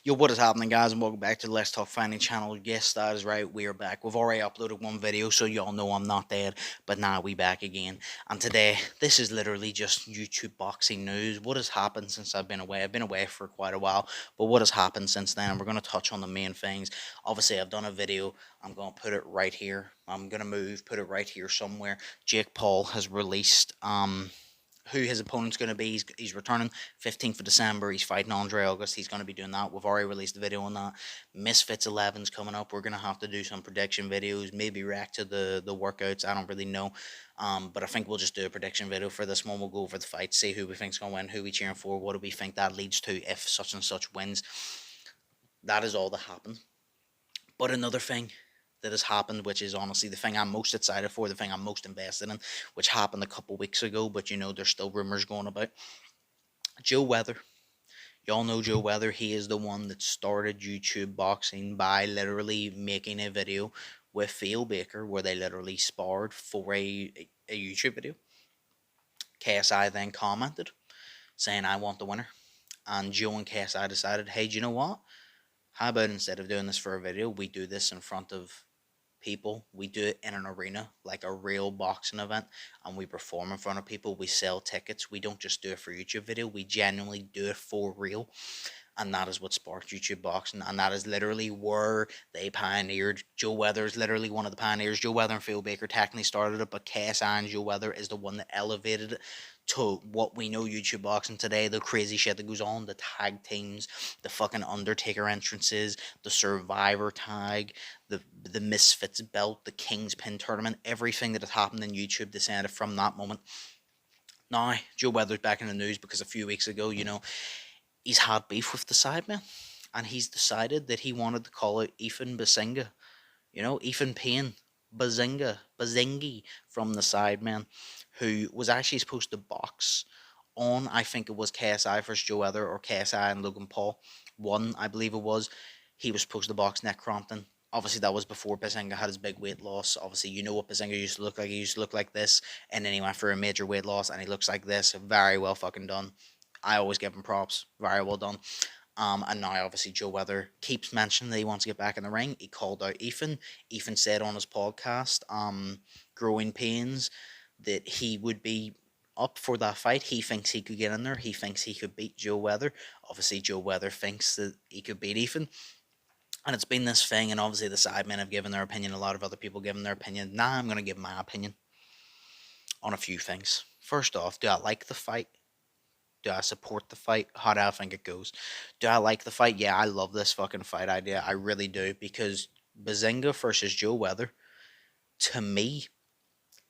Yo, what is happening, guys, and welcome back to the Let's Talk Fighting channel. Yes, that is right, we are back. We've already uploaded one video, so y'all know I'm not dead, but now we back again. And today, this is literally just YouTube boxing news. What has happened since I've been away? I've been away for quite a while, but what has happened since then? We're going to touch on the main things. Obviously, I've done a video. I'm going to put it right here. I'm going to put it right here somewhere. Jake Paul has released, who his opponent's going to be. He's returning 15th of December. He's fighting Andre August. He's going to be doing that. We've already released a video on that. Misfits 11's coming up. We're going to have to do some prediction videos, maybe react to the workouts. I don't really know. But I think we'll just do a prediction video for this one. We'll go over the fight, see who we think's going to win, who we cheering for, what do we think that leads to if such and such wins. That is all that happened. But another thing that has happened, which is honestly the thing I'm most excited for, the thing I'm most invested in, which happened a couple weeks ago, but there's still rumors going about. Joe Weather. Y'all know Joe Weather. He is the one that started YouTube boxing by literally making a video with Phil Baker where they literally sparred for a YouTube video. KSI then commented saying, I want the winner. And Joe and KSI decided, hey, do you know what? How about instead of doing this for a video, we do this in front of people. We do it in an arena, like a real boxing event, and we perform in front of people. We sell tickets. We don't just do it for YouTube video. We genuinely do it for real. And that is what sparked YouTube boxing, and that is literally where they pioneered. Joe Weather is literally one of the pioneers. Joe Weather and Phil Baker technically started it, but KSI and Joe Weather is the one that elevated it to what we know YouTube boxing today. The crazy shit that goes on, the tag teams, the fucking Undertaker entrances, the Survivor tag, the Misfits belt, the Kingspin tournament, everything that has happened in YouTube descended from that moment. Now, Joe Weather's back in the news because a few weeks ago, he's had beef with the Sidemen, and he's decided that he wanted to call out Ethan Behzinga. Ethan Payne, Behzingi from the Sidemen, who was actually supposed to box on, I think it was KSI versus Joe Weather or KSI and Logan Paul. One, I believe it was. He was supposed to box Nick Crompton. Obviously, that was before Behzinga had his big weight loss. Obviously, you know what Behzinga used to look like. He used to look like this, and then he went for a major weight loss, and he looks like this. Very well fucking done. I always give him props. Very well done. And now obviously Joe Weather keeps mentioning that he wants to get back in the ring. He called out Ethan. Ethan said on his podcast, Growing Pains, that he would be up for that fight. He thinks he could get in there. He thinks he could beat Joe Weather. Obviously, Joe Weather thinks that he could beat Ethan. And it's been this thing, and obviously the sidemen have given their opinion. A lot of other people given their opinion. Now I'm going to give my opinion on a few things. First off, do I like the fight? Do I support the fight? How do I think it goes? Do I like the fight? Yeah, I love this fucking fight idea. I really do, because Bazinga versus Joe Weather, to me,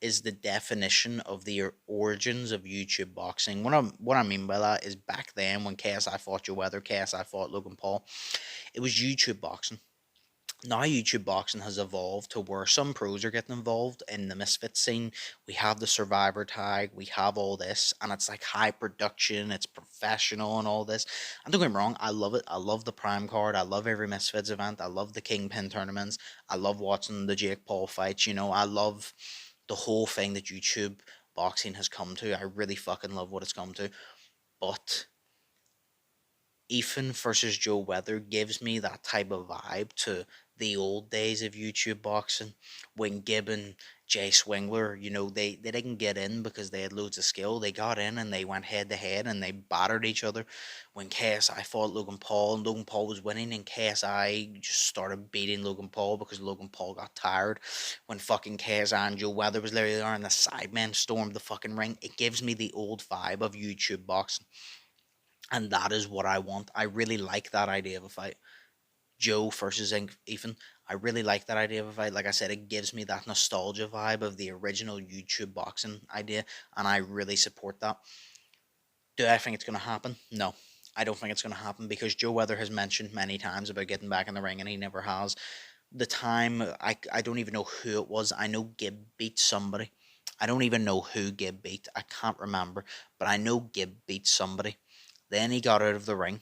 is the definition of the origins of YouTube boxing. What I mean by that is back then when KSI fought Joe Weather, KSI fought Logan Paul, it was YouTube boxing. Now YouTube boxing has evolved to where some pros are getting involved in the misfit scene. We have the survivor tag, we have all this, and it's like high production, it's professional and all this. And don't get me wrong, I love it. I love the prime card, I love every misfits event, I love the kingpin tournaments, I love watching the Jake Paul fights, I love the whole thing that YouTube boxing has come to. I really fucking love what it's come to. But Ethan versus Joe Weather gives me that type of vibe to the old days of YouTube boxing when Gibbon, Jay Swingler, they didn't get in because they had loads of skill. They got in and they went head to head and they battered each other. When KSI fought Logan Paul and Logan Paul was winning, and KSI just started beating Logan Paul because Logan Paul got tired. When fucking KSI and Joe Weather was literally there and the sidemen stormed the fucking ring, it gives me the old vibe of YouTube boxing. And that is what I want. I really like that idea of a fight. Joe versus Ethan. I really like that idea of a fight. Like I said, it gives me that nostalgia vibe of the original YouTube boxing idea, and I really support that. Do I think it's going to happen? No. I don't think it's going to happen because Joe Weather has mentioned many times about getting back in the ring, and he never has. The time, I don't even know who it was. I know Gibb beat somebody. I don't even know who Gibb beat. I can't remember, but I know Gibb beat somebody. Then he got out of the ring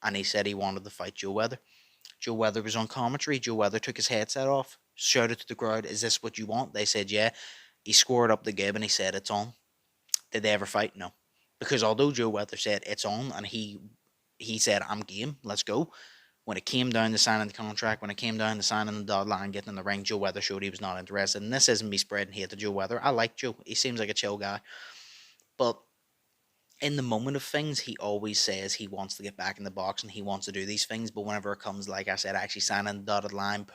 and he said he wanted to fight Joe Weather. Joe Weather was on commentary. Joe Weather took his headset off, shouted to the crowd, "Is this what you want?" They said, "Yeah." He scored up the Gib and he said, "It's on." Did they ever fight? No. Because although Joe Weather said it's on and he said, "I'm game, let's go," When it came down to signing the contract, when it came down to signing the dotted line, getting in the ring, Joe Weather showed he was not interested. And this isn't me spreading hate to Joe Weather. I like Joe. He seems like a chill guy. But in the moment of things, he always says he wants to get back in the box and he wants to do these things. But whenever it comes, like I said, actually signing the dotted line,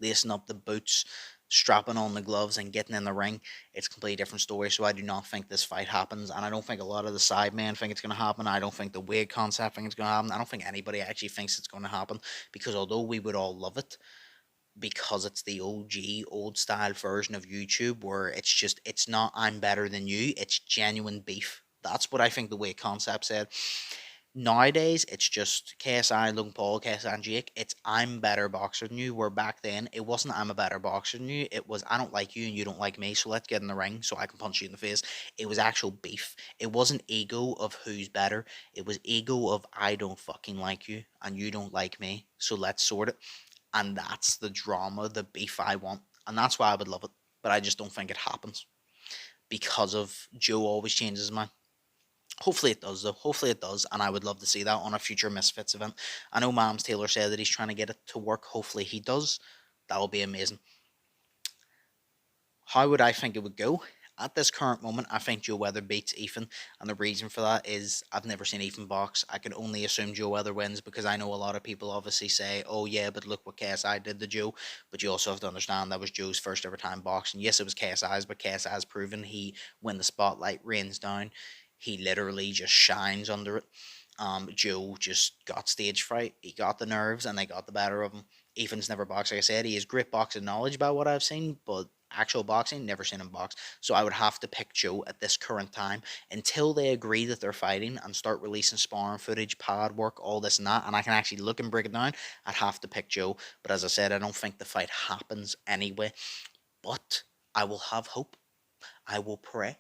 lacing up the boots, strapping on the gloves, and getting in the ring, it's a completely different story. So I do not think this fight happens, and I don't think a lot of the side men think it's going to happen. I don't think the weird concept think it's going to happen. I don't think anybody actually thinks it's going to happen, because although we would all love it, because it's the OG old style version of YouTube where it's not I'm better than you, it's genuine beef. That's what I think the way concept said. Nowadays it's just KSI, Logan Paul, KSI and Jake. It's I'm better boxer than you. Where back then it wasn't I'm a better boxer than you. It was I don't like you and you don't like me, so let's get in the ring so I can punch you in the face. It was actual beef. It wasn't ego of who's better. It was ego of I don't fucking like you and you don't like me. So let's sort it. And that's the drama, the beef I want. And that's why I would love it. But I just don't think it happens because of Joe always changes his mind. Hopefully it does, though. Hopefully it does. And I would love to see that on a future Misfits event. I know Mams Taylor said that he's trying to get it to work. Hopefully he does. That will be amazing. How would I think it would go? At this current moment, I think Joe Weather beats Ethan, and the reason for that is I've never seen Ethan box. I can only assume Joe Weather wins because I know a lot of people obviously say, "Oh yeah, but look what KSI did to Joe." But you also have to understand that was Joe's first ever time boxing. Yes, it was KSI's, but KSI's proven he when the spotlight rains down, he literally just shines under it. Joe just got stage fright. He got the nerves, and they got the better of him. Ethan's never boxed, like I said. He has great boxing knowledge by what I've seen, but actual boxing, never seen him box. So I would have to pick Joe at this current time until they agree that they're fighting and start releasing sparring footage, pad work, all this and that, and I can actually look and break it down. I'd have to pick Joe. But as I said, I don't think the fight happens anyway. But I will have hope. I will pray.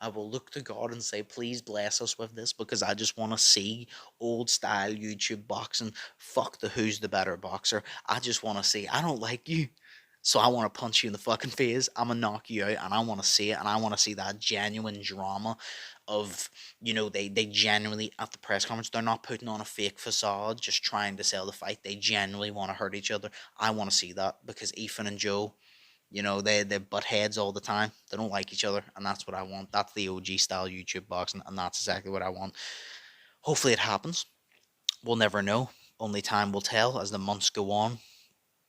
I will look to God and say, please bless us with this because I just want to see old style YouTube boxing. Fuck the who's the better boxer. I just want to see, I don't like you. So I want to punch you in the fucking face. I'm gonna knock you out, and I want to see it, and I want to see that genuine drama of they genuinely at the press conference they're not putting on a fake facade, just trying to sell the fight. They genuinely want to hurt each other. I want to see that because Ethan and Joe, they butt heads all the time. They don't like each other, and that's what I want. That's the OG style YouTube boxing, and that's exactly what I want. Hopefully, it happens. We'll never know. Only time will tell as the months go on.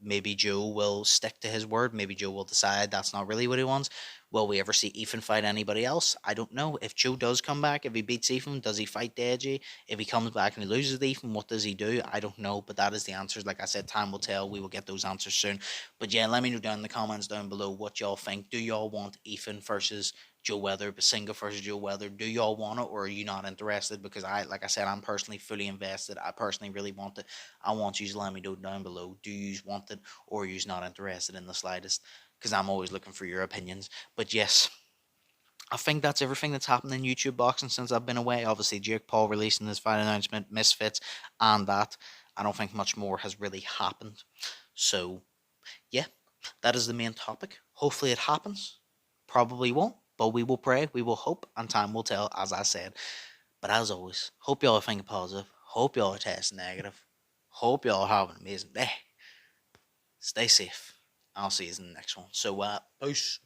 Maybe Joe will stick to his word. Maybe Joe will decide that's not really what he wants. Will we ever see Ethan fight anybody else? I don't know. If Joe does come back, if he beats Ethan, does he fight Deji? If he comes back and he loses to Ethan, what does he do? I don't know. But that is the answers. Like I said, time will tell. We will get those answers soon. But yeah, let me know down in the comments down below what y'all think. Do y'all want Ethan versus Joe Weather, Behzinga versus Joe Weather? Do y'all want it, or are you not interested? Because like I said, I'm personally fully invested. I personally really want it. I want you to let me know down below. Do you want it, or are you not interested in the slightest? Because I'm always looking for your opinions. But yes, I think that's everything that's happened in YouTube boxing since I've been away. Obviously, Jake Paul releasing his fight announcement, Misfits, and that. I don't think much more has really happened. So, yeah, that is the main topic. Hopefully, it happens. Probably won't, but we will pray, we will hope, and time will tell, as I said. But as always, hope y'all are thinking positive. Hope y'all are testing negative. Hope y'all have an amazing day. Stay safe. I'll see you in the next one. So, peace.